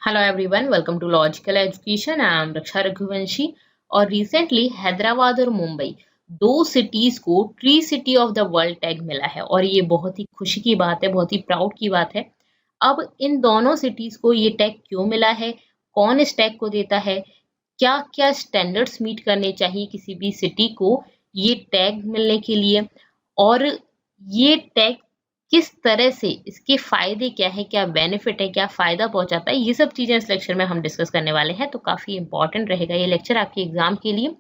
Hello everyone, welcome to logical education. I am Raksha Raghuvanshi. और recently Hyderabad और मुंबई दो सिटीज को tree city of the world tag मिला है और ये बहुत ही खुशी की बात है, बहुत ही प्राउड की बात है। अब इन दोनों सिटीज को ये टैग क्यों मिला है, कौन इस टैग को देता है, क्या क्या स्टैंडर्ड्स मीट करने चाहिए किसी भी सिटी को ये टैग मिलने के लिए, और ये टैग किस तरह से, इसके फायदे क्या है, क्या बेनिफिट है, क्या फायदा पहुंचाता है, ये सब चीजें इस लेक्चर में हम डिस्कस करने वाले हैं। तो काफी इंपॉर्टेंट रहेगा ये लेक्चर आपके एग्जाम के लिए।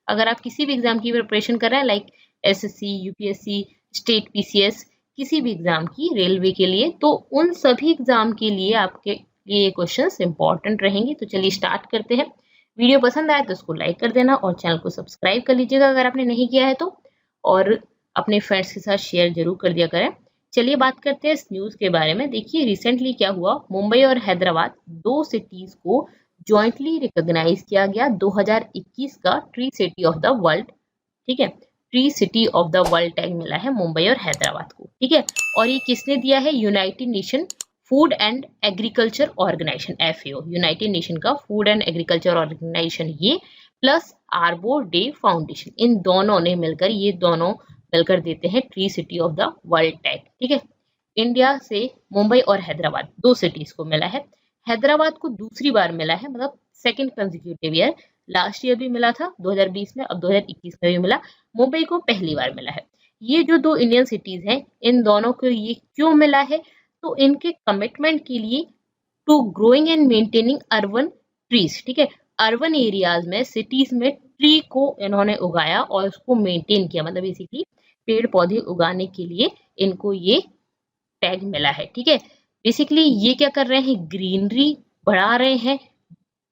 अगर आप किसी भी एग्जाम की प्रिपरेशन कर रहे हैं, like SSC, UPSC, state PCS, किसी भी एग्जाम की, रेलवे के लिए, तो उन सभी एग्जाम के लिए आपके लिए ये क्वेश्चंस इंपॉर्टेंट रहेंगे। तो चलिए स्टार्ट करते हैं। वीडियो पसंद आए तो उसको लाइक कर देना और चैनल को सब्सक्राइब कर लीजिएगा अगर आपने नहीं किया है तो, और अपने फ्रेंड्स के साथ शेयर जरूर कर दिया करें। चलिए बात करते हैं इस न्यूज के बारे में। देखिए रिसेंटली क्या हुआ, मुंबई और हैदराबाद दो सिटीज को जॉइंटली रिकॉग्नाइज किया गया 2021 का tree city of the world. ठीक है, tree city of the world tag मिला है मुंबई और हैदराबाद को। ठीक है, और ये किसने दिया है? United Nation Food and Agriculture Organization, FAO, United Nation का फूड एंड एग्रीकल्चर ऑर्गेनाइजेशन, ये प्लस आर्बोर डे फाउंडेशन, इन दोनों ने मिलकर, ये दोनों मिलकर देते हैं tree city of the world tag. ठीक है, इंडिया से मुंबई और हैदराबाद दो सिटीज को मिला है। हैदराबाद को दूसरी बार मिला है, मतलब second consecutive year. Last year भी मिला था 2020 में, अब 2021 में भी मिला। मुंबई को पहली बार मिला है। ये जो दो इंडियन सिटीज हैं, इन दोनों को ये क्यों मिला है? तो इनके कमिटमेंट के लिए to growing and maintaining urban trees. ठीक है, अर्बन एरियाज में, सिटीज में ट्री को इन्होंने उगाया और उसको मेंटेन किया, मतलब बेसिकली पेड़ पौधे उगाने के लिए इनको ये टैग मिला है। ठीक है, बेसिकली ये क्या कर रहे हैं? ग्रीनरी बढ़ा रहे हैं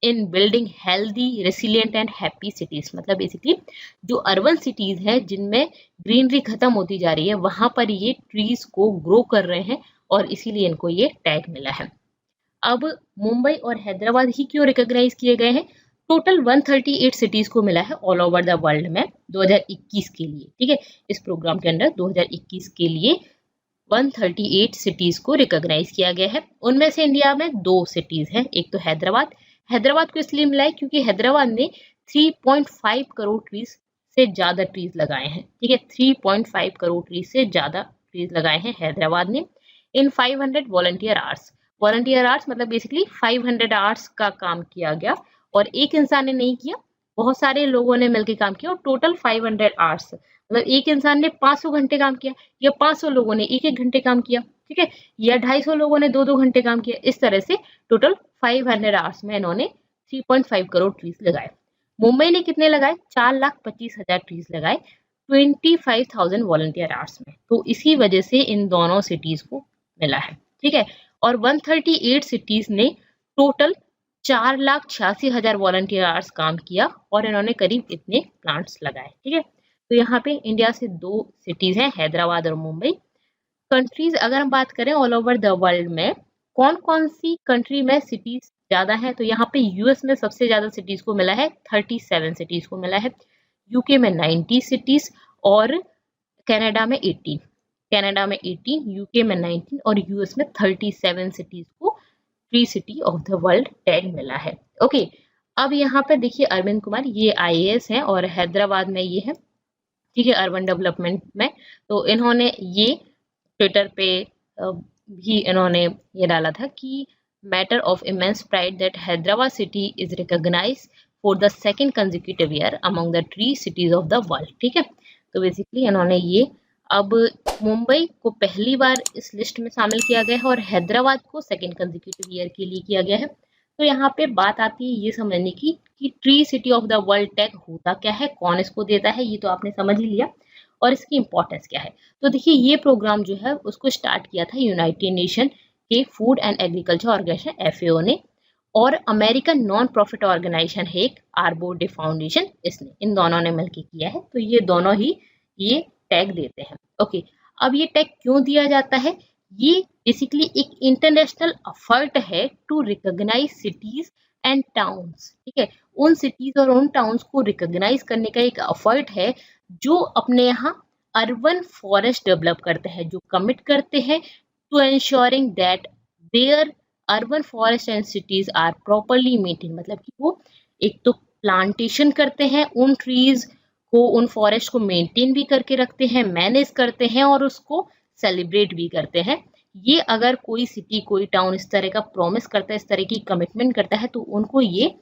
in building healthy, resilient and happy cities. मतलब बेसिकली जो अर्बन सिटीज है जिनमें ग्रीनरी खत्म होती जा रही है, वहां पर ये ट्रीज को ग्रो कर रहे हैं और इसीलिए इनको ये टैग मिला है। अब मुंबई और हैदराबाद ही क्यों रिकॉग्नाइज किए गए हैं? टोटल 138 सिटीज को मिला है ऑल ओवर द वर्ल्ड में 2021 के लिए। ठीक है, इस प्रोग्राम के अंदर 2021 के लिए 138 सिटीज को रिकॉग्नाइज किया गया है। उनमें से इंडिया में दो सिटीज हैं, एक तो हैदराबाद। हैदराबाद को इसलिए मिला है क्योंकि हैदराबाद ने 3.5 करोड़ ट्रीज से ज्यादा ट्रीज लगाए हैं। ठीक है, 3.5 करोड़ ट्रीज से ज्यादा ट्रीज लगाए हैं हैदराबाद ने इन 500 वॉलंटियर आवर्स। वॉलंटियर आवर्स मतलब बेसिकली 500 आवर्स का काम किया गया, और एक इंसान ने नहीं किया, बहुत सारे लोगों ने मिलकर काम किया, और टोटल 500 आवर्स, मतलब एक इंसान ने 500 घंटे काम किया, या 500 लोगों ने एक एक घंटे काम किया। ठीक है, या 250 लोगों ने 2-2 घंटे काम किया। इस तरह से टोटल 500 आवर्स में इन्होंने 3.5 करोड़ ट्रीज लगाए। मुंबई ने कितने लगाए? 4,25,000 ट्रीज लगाए 25,000 वॉलंटियर आवर्स में। तो इसी वजह से इन दोनों सिटीज को मिला है। ठीक है, और 138 सिटीज ने टोटल 4,86,000 वॉलंटियर आवर्स काम किया और इन्होंने करीब इतने प्लांट्स लगाए। ठीक है, तो यहाँ पे इंडिया से दो सिटीज हैं, हैदराबाद और मुंबई। कंट्रीज अगर हम बात करें ऑल ओवर द वर्ल्ड में, कौन कौन सी कंट्री में सिटीज ज्यादा है, तो यहाँ पे यूएस में सबसे ज्यादा सिटीज को मिला है, 37 सिटीज को मिला है। यूके में 90 सिटीज और कनाडा में 18, कनाडा में 18, यूके में 19 और यूएस में 37 सिटीज को tree city of the world tag मिला है। ओके, अब यहाँ पे देखिए अरविंद कुमार, ये आईएएस हैं और हैदराबाद में ये है। ठीक है, अर्बन डेवलपमेंट में। तो इन्होंने ये ट्विटर पे भी इन्होंने ये डाला था कि matter of immense pride that Hyderabad city is recognised for the second consecutive year among the tree cities of the world. ठीक है, तो बेसिकली इन्होंने ये, अब मुंबई को पहली बार इस लिस्ट में शामिल किया गया है और हैदराबाद को सेकंड कंसेक्यूटिव ईयर के लिए किया गया है। तो यहाँ पे बात आती है ये समझने की कि tree city of the world tag होता क्या है, कौन इसको देता है, ये तो आपने समझ ही लिया, और इसकी इंपॉर्टेंस क्या है। तो देखिए ये प्रोग्राम जो है उसको स्टार्ट किया था यूनाइटेड नेशन के Food and Agriculture Organization, FAO ने, और अमेरिकन नॉन प्रॉफिट ऑर्गेनाइजेशन है एक, आर्बोर डे फाउंडेशन, इसने, इन दोनों ने मिलकर किया है। तो ये दोनों ही ये टैग देते हैं। ओके, अब ये टैग क्यों दिया जाता है? ये बेसिकली एक इंटरनेशनल एफर्ट है to recognise cities and towns. ठीक है, उन सिटीज और उन टाउन्स को रिकॉग्नाइज करने का एक एफर्ट है जो अपने यहाँ अर्बन फॉरेस्ट डेवलप करते हैं, जो कमिट करते हैं to ensuring that their urban forest and cities are properly maintain, मतलब कि वो एक तो प्लांटेशन करते हैं उन ट्रीज को, उन फॉरेस्ट को मेंटेन भी करके रखते हैं, मैनेज करते हैं और उसको सेलिब्रेट भी करते हैं। ये अगर कोई सिटी कोई टाउन इस तरह का प्रॉमिस करता है, इस तरह की कमिटमेंट करता है, तो उनको ये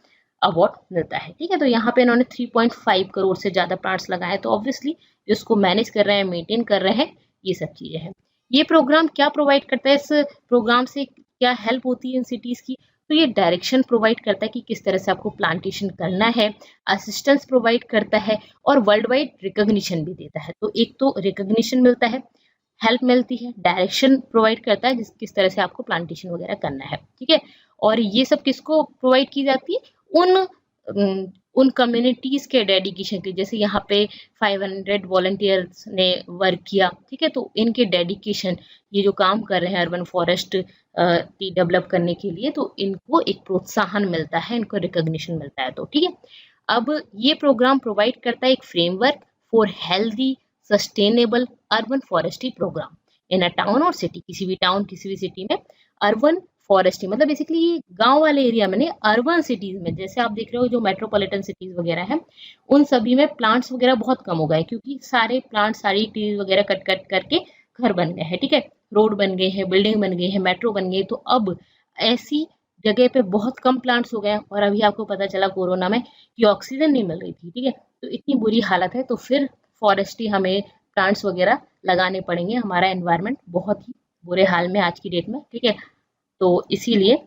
अवार्ड मिलता है। ठीक है, तो यहाँ पे इन्होंने 3.5 करोड़ से ज्यादा प्लांट्स लगाए, तो ऑब्वियसली जिसको मैनेज कर रहे हैं, मेंटेन कर रहे हैं, ये सब चीजें हैं। ये प्रोग्राम क्या प्रोवाइड करता है, इस प्रोग्राम से क्या हेल्प होती है इन सिटीज की, तो ये डायरेक्शन प्रोवाइड करता है कि किस तरह से आपको प्लांटेशन करना है, असिस्टेंस प्रोवाइड करता है और वर्ल्ड वाइड रिकॉग्निशन भी देता है। तो एक तो रिकॉग्निशन मिलता है, हेल्प मिलती है, डायरेक्शन प्रोवाइड करता है किस तरह से आपको प्लांटेशन वगैरह करना है। ठीक है, और ये सब किसको प्रोवाइड की जाती है, उन कम्युनिटीज के डेडिकेशन के, जैसे यहाँ पे 500 वॉलंटियर्स ने वर्क किया। ठीक है, तो इनके डेडिकेशन, ये जो काम कर रहे हैं अर्बन फॉरेस्ट डेवलप करने के लिए, तो इनको एक प्रोत्साहन मिलता है, इनको रिकॉग्निशन मिलता है। तो ठीक है, अब ये प्रोग्राम प्रोवाइड करता है एक framework for healthy sustainable urban forestry programme in a town और सिटी। किसी भी टाउन किसी भी सिटी में अर्बन फॉरेस्ट्री मतलब बेसिकली ये गांव वाले एरिया में नहीं, अर्बन सिटीज में, जैसे आप देख रहे हो जो मेट्रोपॉलिटन सिटीज वगैरह हैं, उन सभी में प्लांट्स वगैरह बहुत कम हो गए, क्योंकि सारे प्लांट्स, सारी ट्रीज वगैरह कट कट करके घर बन गए हैं। ठीक है, रोड बन गए हैं, बिल्डिंग बन गई है, मेट्रो बन गई, तो अब ऐसी जगह पे बहुत कम प्लांट्स हो गए। और अभी आपको पता चला कोरोना में कि ऑक्सीजन नहीं मिल रही थी। ठीक है, तो इतनी बुरी हालत है, तो फिर फॉरेस्ट्री हमें प्लांट्स वगैरह लगाने पड़ेंगे। हमारा एनवायरनमेंट बहुत ही बुरे हाल में आज की डेट में। ठीक है, तो इसीलिए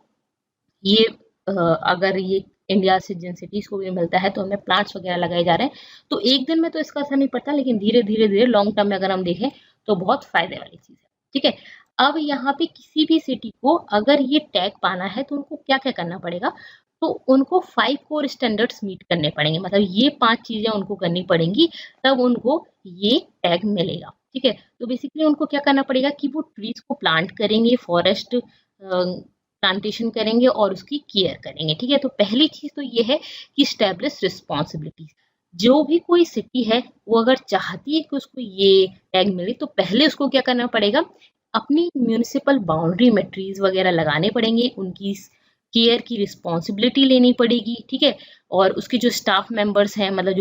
ये अगर ये इंडिया से जिन सिटीज को भी मिलता है तो हमें प्लांट्स वगैरह लगाए जा रहे हैं, तो एक दिन में तो इसका असर नहीं पड़ता, लेकिन धीरे धीरे धीरे लॉन्ग टर्म में अगर हम देखें तो बहुत फायदे वाली चीज है। ठीक है, अब यहाँ पे किसी भी सिटी को अगर ये टैग पाना है तो उनको क्या क्या करना पड़ेगा, तो उनको 5 कोर स्टैंडर्ड्स मीट करने पड़ेंगे, मतलब ये 5 चीजें उनको करनी पड़ेंगी, तब उनको ये टैग मिलेगा। ठीक है, तो बेसिकली उनको क्या करना पड़ेगा कि वो ट्रीज को प्लांट करेंगे, फॉरेस्ट प्लांटेशन करेंगे और उसकी केयर करेंगे। ठीक है, तो पहली चीज तो ये है कि स्टैब्लिश रिस्पॉन्सिबिलिटीज। जो भी कोई सिटी है वो अगर चाहती है कि उसको ये टैग मिले, तो पहले उसको क्या करना पड़ेगा, अपनी म्यूनिसिपल बाउंड्री में ट्रीज वगैरह लगाने पड़ेंगे, उनकी केयर की रिस्पॉन्सिबिलिटी लेनी पड़ेगी। ठीक है, और उसके जो स्टाफ मेंबर्स हैं, मतलब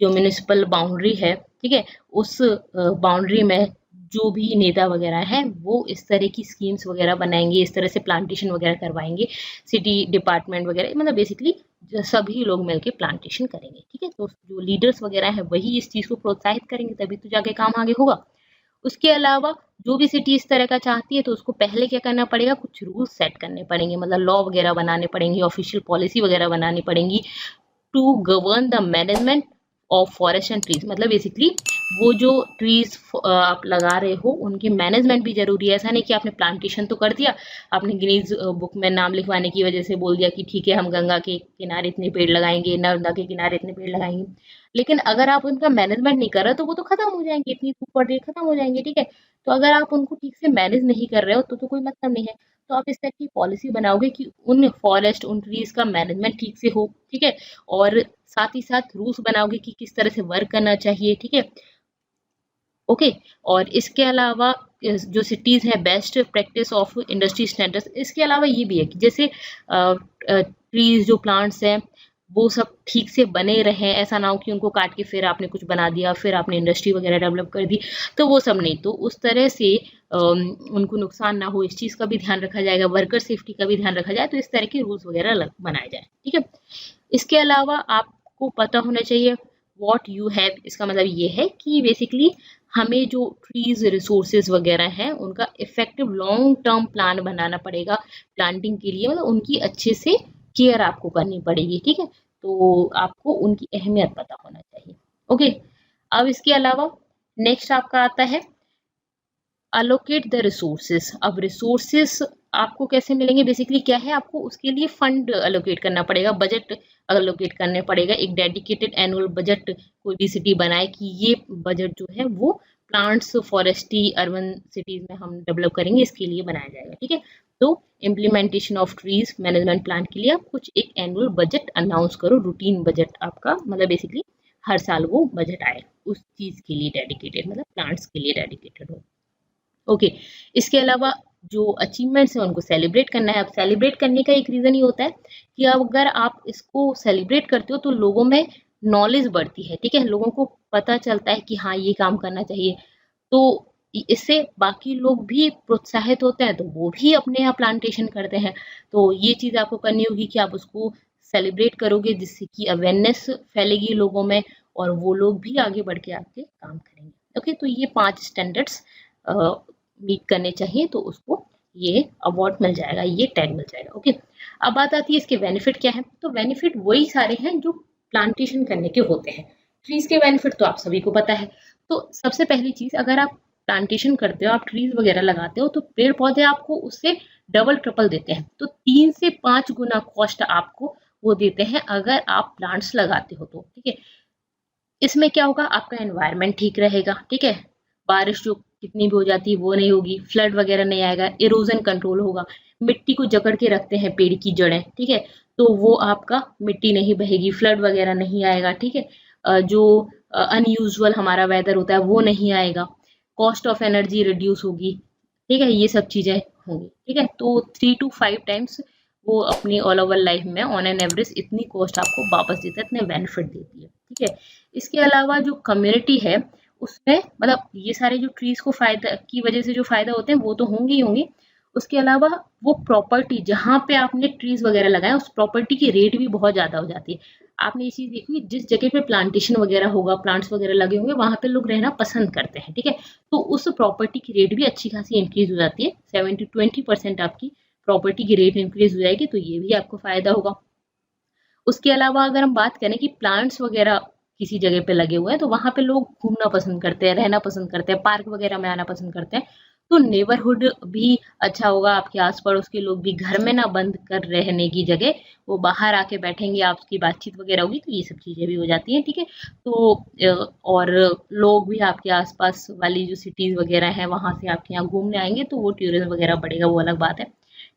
जो म्यूनिसिपल बाउंड्री है, ठीक है, उस बाउंड्री में जो भी नेता वगैरह हैं वो इस तरह की स्कीम्स वगैरह बनाएंगे, इस तरह से प्लांटेशन वगैरह करवाएंगे, सिटी डिपार्टमेंट वगैरह, मतलब बेसिकली सभी लोग मिलके प्लांटेशन करेंगे। ठीक है, तो जो लीडर्स वगैरह हैं वही इस चीज को प्रोत्साहित करेंगे, तभी तो जाके काम आगे होगा। उसके अलावा जो भी सिटी इस तरह का चाहती है तो उसको पहले क्या करना पड़ेगा, कुछ रूल सेट करने पड़ेंगे, मतलब लॉ वगैरह बनाने पड़ेंगे, ऑफिशियल पॉलिसी वगैरह बनानी पड़ेंगी to govern the management of forest and trees. मतलब बेसिकली वो जो ट्रीज आप लगा रहे हो उनकी मैनेजमेंट भी जरूरी है। ऐसा नहीं कि आपने प्लांटेशन तो कर दिया, आपने गिनीज बुक में नाम लिखवाने की वजह से बोल दिया कि ठीक है हम गंगा के किनारे इतने पेड़ लगाएंगे, नर्मदा के किनारे इतने पेड़ लगाएंगे, लेकिन अगर आप उनका मैनेजमेंट नहीं कर रहे तो वो तो खत्म हो जाएंगे, इतनी धूप पड़ रही है, खत्म हो जाएंगे। ठीक है, तो अगर आप उनको ठीक से मैनेज नहीं कर रहे हो तो कोई मतलब नहीं है। तो आप इस तरह की पॉलिसी बनाओगे कि उन फॉरेस्ट, उन ट्रीज का मैनेजमेंट ठीक से हो। ठीक है, और साथ ही साथ रूल्स बनाओगे कि किस तरह से वर्क करना चाहिए। ठीक है, ओके, और इसके अलावा जो सिटीज है best practice of industry standards, इसके अलावा ये भी है कि जैसे ट्रीज जो प्लांट्स हैं वो सब ठीक से बने रहें, ऐसा ना हो कि उनको काट के फिर आपने कुछ बना दिया, फिर आपने इंडस्ट्री वगैरह डेवलप कर दी, तो वो सब नहीं। तो उस तरह से उनको नुकसान ना हो, इस चीज़ का भी ध्यान रखा जाएगा, वर्कर सेफ्टी का भी ध्यान रखा जाए, तो इस तरह के रूल्स वगैरह बनाए जाए। ठीक है, इसके अलावा आपको पता होना चाहिए व्हाट यू हैव, इसका मतलब ये है कि बेसिकली हमें जो ट्रीज रिसोर्सेज वगैरह हैं उनका इफेक्टिव लॉन्ग टर्म प्लान बनाना पड़ेगा प्लांटिंग के लिए, मतलब उनकी अच्छे से केयर आपको करनी पड़ेगी। ठीक है, तो आपको उनकी अहमियत पता होना चाहिए। ओके, अब इसके अलावा नेक्स्ट आपका आता है अलोकेट द रिसोर्सेस। अब रिसोर्सेस आपको कैसे मिलेंगे, बेसिकली क्या है, आपको उसके लिए फंड अलोकेट करना पड़ेगा, बजट अलोकेट करने पड़ेगा, एक डेडिकेटेड एनुअल बजट कोई भी सिटी बनाए कि ये बजट जो है वो प्लांट्स, फॉरेस्ट्री, अर्बन सिटीज में हम डेवलप करेंगे, इसके लिए बनाया जाएगा। ठीक है, तो implementation of trees management plan के लिए आप कुछ एक एनुअल बजट अनाउंस करो, रूटीन बजट आपका, मतलब बेसिकली हर साल वो बजट आए उस चीज के लिए डेडिकेटेड, मतलब प्लांट्स के लिए डेडिकेटेड हो। ओके, इसके अलावा जो अचीवमेंट्स हैं उनको सेलिब्रेट करना है। अब सेलिब्रेट करने का एक रीज़न ये होता है कि अगर आप इसको सेलिब्रेट करते हो तो लोगों में नॉलेज बढ़ती है, ठीक है? लोगों को पता चलता है कि हाँ, ये काम करना चाहिए। तो इससे बाकी लोग भी प्रोत्साहित होते हैं, तो वो भी अपने यहाँ प्लांटेशन करते हैं। तो ये चीज़ आपको करनी होगी कि आप उसको सेलिब्रेट करोगे, जिससे कि अवेयरनेस फैलेगी लोगों में और वो लोग भी आगे बढ़ के आपके काम करेंगे। ओके, तो ये 5 स्टैंडर्ड्स मीट करने चाहिए, तो उसको ये अवार्ड मिल जाएगा, ये टैग मिल जाएगा। ओके, अब बात आती है इसके बेनिफिट क्या है। तो बेनिफिट वही सारे हैं जो प्लांटेशन करने के होते हैं। ट्रीज के बेनिफिट तो आप सभी को पता है। तो सबसे पहली चीज, अगर आप प्लांटेशन करते हो, आप ट्रीज वगैरह लगाते हो, तो पेड़ पौधे आपको उससे डबल ट्रिपल देते हैं। तो 3 से 5 गुना कॉस्ट आपको वो देते हैं अगर आप प्लांट्स लगाते हो तो, ठीक है। इसमें क्या होगा, आपका एनवायरनमेंट ठीक रहेगा, ठीक है। बारिश जो कितनी भी हो जाती है वो नहीं होगी, फ्लड वगैरह नहीं आएगा, इरोजन कंट्रोल होगा। मिट्टी को जकड़ के रखते हैं पेड़ की जड़ें, ठीक है, तो वो आपका मिट्टी नहीं बहेगी, फ्लड वगैरह नहीं आएगा, ठीक है। जो अनयूजुअल हमारा वेदर होता है वो नहीं आएगा, कॉस्ट ऑफ एनर्जी रिड्यूस होगी, ठीक है, ये सब चीजें होंगी, ठीक है। तो 3 to 5 टाइम्स वो अपनी ऑल ओवर लाइफ में ऑन एन एवरेज इतनी कॉस्ट आपको वापस देता है, इतने बेनिफिट देती है, ठीक है। इसके अलावा जो कम्युनिटी है उसमें, मतलब ये सारे जो ट्रीज को फायदा की वजह से जो फायदा होते हैं वो तो होंगे ही होंगे, उसके अलावा वो प्रॉपर्टी जहाँ पे आपने ट्रीज वगैरह लगाए उस प्रॉपर्टी की रेट भी बहुत ज्यादा हो जाती है। आपने ये चीज देखी, जिस जगह पे प्लांटेशन वगैरह होगा, प्लांट्स वगैरह लगे होंगे, वहां पे लोग रहना पसंद करते हैं, ठीक है। तो उस प्रॉपर्टी की रेट भी अच्छी खासी इंक्रीज हो जाती है, 7 to 20% आपकी प्रॉपर्टी की रेट इंक्रीज हो जाएगी, तो ये भी आपको फायदा होगा। उसके अलावा अगर हम बात करें कि प्लांट्स वगैरह किसी जगह पे लगे हुए हैं, तो वहां पे लोग घूमना पसंद करते हैं, रहना पसंद करते हैं, पार्क वगैरह में आना पसंद करते हैं, तो नेबरहुड भी अच्छा होगा, आपके आस पड़ोस के लोग भी घर में ना बंद कर रहने की जगह वो बाहर आके बैठेंगे, आपकी बातचीत वगैरह होगी, तो ये सब चीजें भी हो जाती हैं, ठीक है। तो और लोग भी आपके आसपास वाली जो सिटीज वगैरह हैं वहां से आपके यहाँ घूमने आएंगे, तो वो टूरिज्म वगैरह बढ़ेगा, वो अलग बात है,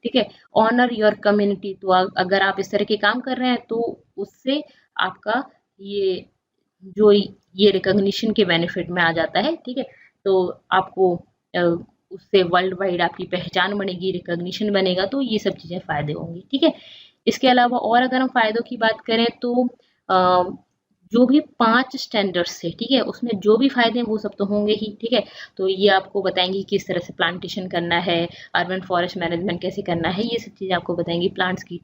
ठीक है। ऑनर योर कम्युनिटी, तो अगर आप इस तरह के काम कर रहे हैं तो उससे आपका ये जो ये रिकॉग्निशन के बेनिफिट में आ जाता है, ठीक है। तो आपको उससे वर्ल्ड वाइड आपकी पहचान बनेगी, रिकॉग्निशन बनेगा, तो ये सब चीजें फायदे होंगे, ठीक है। इसके अलावा और अगर हम फायदों की बात करें तो जो भी 5 स्टैंडर्ड्स है, ठीक है, उसमें जो भी फायदे हैं वो सब तो होंगे ही, ठीक है। तो ये आपको बताएंगे किस तरह से प्लांटेशन करना है, अर्बन फॉरेस्ट मैनेजमेंट कैसे करना है, ये सब चीजें आपको बताएंगी, प्लांट्स की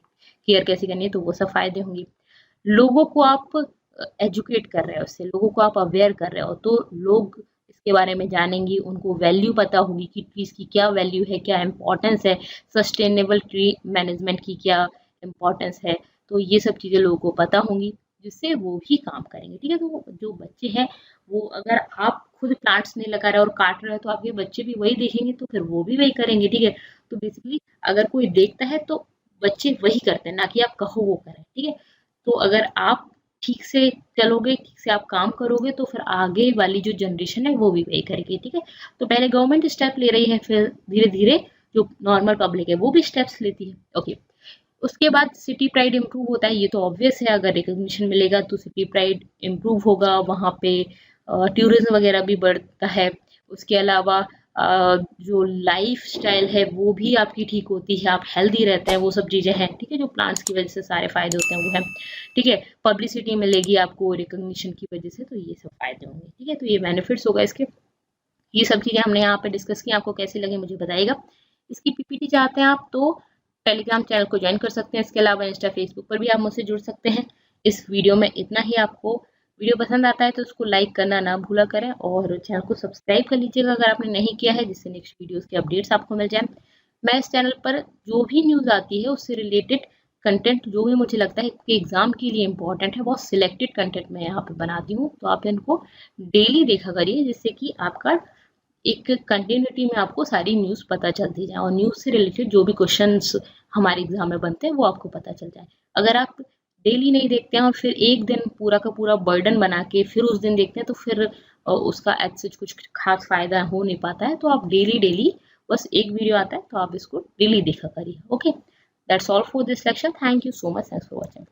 केयर कैसे करनी है, तो वो सब फायदे होंगे। लोगों को आप एजुकेट कर रहे हो, उससे लोगों को आप अवेयर कर रहे हो, तो लोग इसके बारे में जानेंगे, उनको वैल्यू पता होगी कि ट्रीज की क्या वैल्यू है, क्या इम्पोर्टेंस है, सस्टेनेबल ट्री मैनेजमेंट की क्या इम्पोर्टेंस है, तो ये सब चीज़ें लोगों को पता होंगी, जिससे वो भी काम करेंगे, ठीक है। तो जो बच्चे हैं वो, अगर आप खुद प्लांट्स नहीं लगा रहे और काट रहे हो, तो आपके बच्चे भी वही देखेंगे, तो फिर वो भी वही करेंगे, ठीक है। तो बेसिकली अगर कोई देखता है तो बच्चे वही करते हैं, ना कि आप कहो वो करें, ठीक है। तो अगर आप ठीक से चलोगे, ठीक से आप काम करोगे, तो फिर आगे वाली जो जनरेशन है वो भी वही करेगी, ठीक है। तो पहले गवर्नमेंट स्टेप ले रही है, फिर धीरे धीरे जो नॉर्मल पब्लिक है वो भी स्टेप्स लेती है, ओके। उसके बाद सिटी प्राइड इम्प्रूव होता है, ये तो ऑब्वियस है, अगर रिकॉग्निशन मिलेगा तो सिटी प्राइड इम्प्रूव होगा, वहाँ पे टूरिज्म वगैरह भी बढ़ता है। उसके अलावा जो लाइफ स्टाइल है वो भी आपकी ठीक होती है, आप हेल्दी रहते हैं, वो सब चीज़ें हैं, ठीक है, जो प्लांट्स की वजह से सारे फायदे होते हैं वो हैं, ठीक है। पब्लिसिटी मिलेगी आपको रिकॉग्निशन की वजह से, तो ये सब फायदे होंगे, ठीक है। तो ये बेनिफिट्स होगा इसके। ये सब चीज़ें हमने यहाँ पे डिस्कस की, आपको कैसी लगी मुझे बताइएगा। इसकी पीपीटी चाहते हैं आप तो टेलीग्राम चैनल को ज्वाइन कर सकते हैं, इसके अलावा इंस्टा फेसबुक पर भी आप मुझसे जुड़ सकते हैं। इस वीडियो में इतना ही। आपको वीडियो पसंद आता है तो उसको लाइक करना ना भूला करें और चैनल को सब्सक्राइब कर लीजिएगा अगर आपने नहीं किया है, जिससे नेक्स्ट वीडियोस के अपडेट्स आपको मिल जाए। मैं इस चैनल पर जो भी न्यूज़ आती है उससे रिलेटेड कंटेंट, जो भी मुझे लगता है कि एग्जाम के लिए इंपॉर्टेंट है, बहुत सिलेक्टेड कंटेंट मैं यहाँ पे बनाती हूँ, तो आप इनको डेली देखा करिए, जिससे कि आपका एक कंटिन्यूटी में आपको सारी न्यूज़ पता चलती जाए और न्यूज़ से रिलेटेड जो भी क्वेश्चंस हमारे एग्जाम में बनते हैं वो आपको पता चल जाए। अगर आप डेली नहीं देखते हैं और फिर एक दिन पूरा का पूरा बर्डन बना के फिर उस दिन देखते हैं, तो फिर उसका एज सच कुछ खास फायदा हो नहीं पाता है। तो आप डेली डेली, बस एक वीडियो आता है तो आप इसको डेली देखा करिए, okay. That's all for this lecture. Thank you so much, thanks for watching.